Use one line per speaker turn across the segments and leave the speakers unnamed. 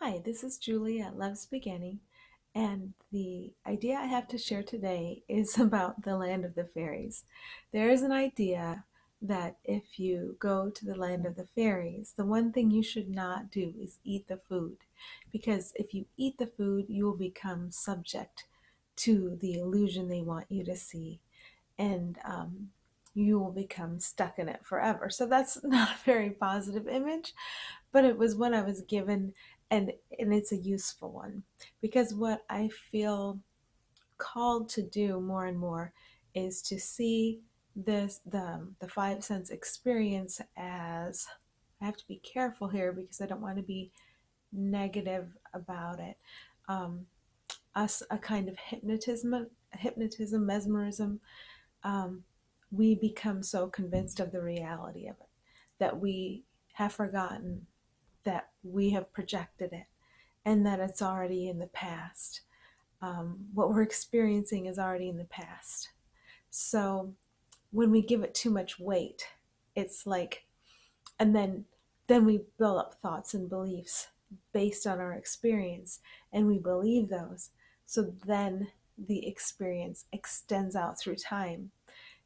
Hi, this is Julie at Love's Beginning, and the idea I have to share today is about the land of the fairies. There is an idea that if you go to the land of the fairies, the one thing you should not do is eat the food, because if you eat the food, you will become subject to the illusion they want you to see, and you will become stuck in it forever. So that's not a very positive image, but it was one I was given, and it's a useful one because what I feel called to do more and more is to see the five sense experience as, I have to be careful here because I don't want to be negative about it. Um, us a kind of hypnotism, mesmerism. Um, we become so convinced of the reality of it that we have forgotten that we have projected it and that it's already in the past. What we're experiencing is already in the past. So when we give it too much weight, it's like, and then we build up thoughts and beliefs based on our experience, and we believe those. So then the experience extends out through time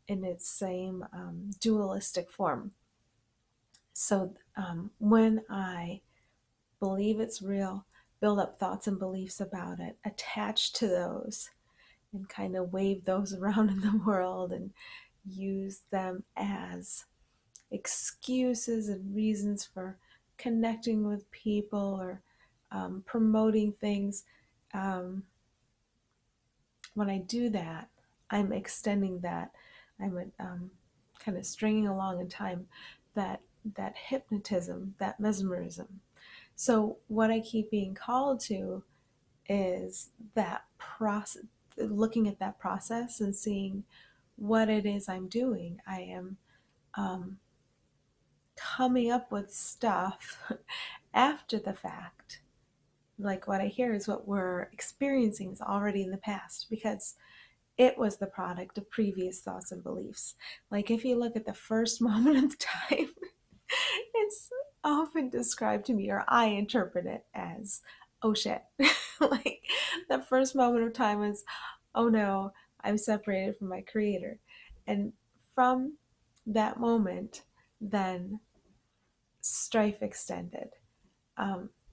in its same dualistic form. So when I believe it's real, build up thoughts and beliefs about it, attach to those, and kind of wave those around in the world and use them as excuses and reasons for connecting with people or promoting things. Um, when I do that, I'm extending that. I'm kind of stringing along in time that hypnotism, that mesmerism. So what I keep being called to is that process, looking at that process and seeing what it is I'm doing. I am um, coming up with stuff after the fact. Like what I hear is what we're experiencing is already in the past because it was the product of previous thoughts and beliefs. Like if you look at the first moment of time, it's often described to me, or I interpret it as, oh shit. Like the first moment of time is, oh no, I'm separated from my creator. And from that moment, then strife extended.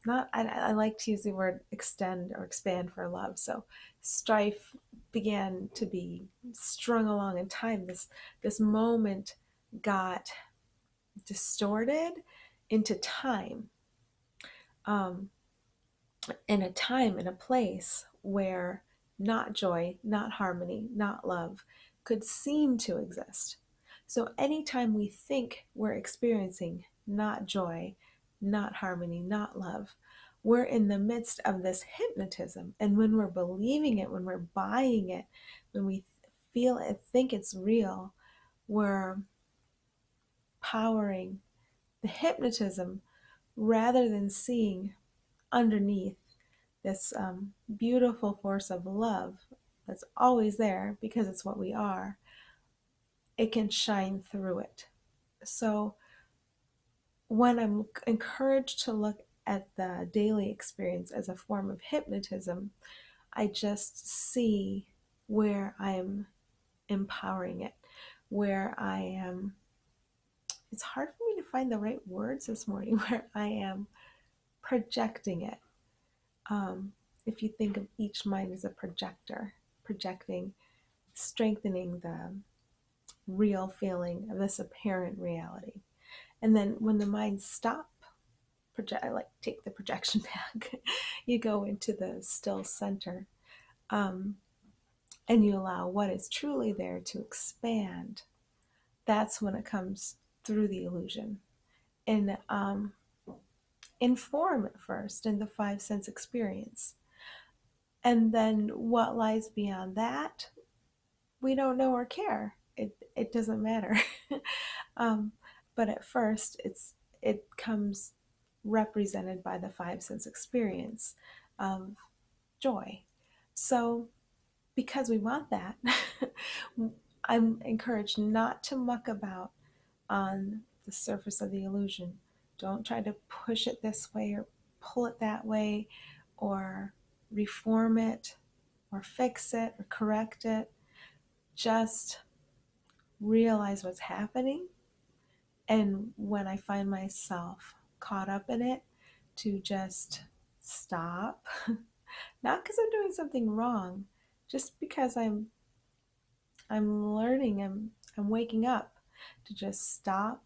Not I like to use the word extend or expand for love. So strife began to be strung along in time. This moment got distorted into time, um, in a time, in a place where not joy, not harmony, not love could seem to exist. So anytime we think we're experiencing not joy, not harmony, not love, we're in the midst of this hypnotism. And when we're believing it, when we're buying it, when we feel it, think it's real, we're powering the hypnotism rather than seeing underneath this beautiful force of love that's always there because it's what we are. It can shine through it. So when I'm encouraged to look at the daily experience as a form of hypnotism, I just see where I'm empowering it, where I am. It's hard for me to find the right words this morning, where I am projecting it. Um, if you think of each mind as a projector, projecting, strengthening the real feeling of this apparent reality. And then when the mind stops, I like take the projection back. You go into the still center, um, and you allow what is truly there to expand. That's when it comes through the illusion. And in form at first, in the five sense experience. And then what lies beyond that, we don't know or care. It doesn't matter. um, but at first, it comes represented by the five sense experience of joy. So because we want that, I'm encouraged not to muck about on the surface of the illusion. Don't try to push it this way or pull it that way or reform it or fix it or correct it. Just realize what's happening. And when I find myself caught up in it, to just stop. Not because I'm doing something wrong, just because I'm learning, I'm waking up, to just stop,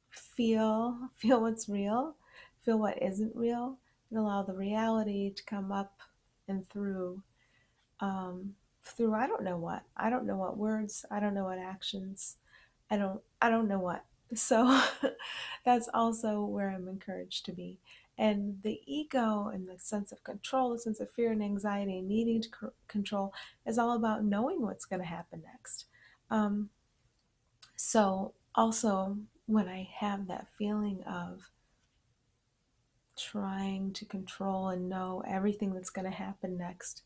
feel what's real, feel what isn't real, and allow the reality to come up and um, through I don't know what words, I don't know what actions, I don't know what. So that's also where I'm encouraged to be. And the ego and the sense of control, the sense of fear and anxiety, needing to control, is all about knowing what's going to happen next. Um, so also, when I have that feeling of trying to control and know everything that's going to happen next,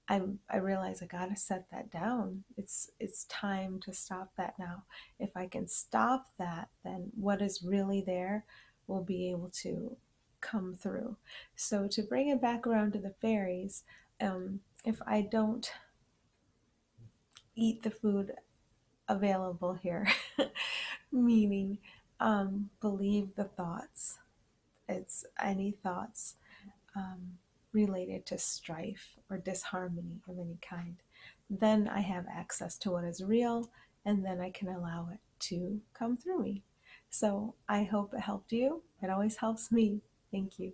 I realize I gotta set that down. It's time to stop that now. If I can stop that, then what is really there will be able to come through. So to bring it back around to the fairies, if I don't eat the food available here, meaning believe the thoughts. It's any thoughts um, related to strife or disharmony of any kind, then I have access to what is real, and then I can allow it to come through me. So I hope it helped you. It always helps me. Thank you.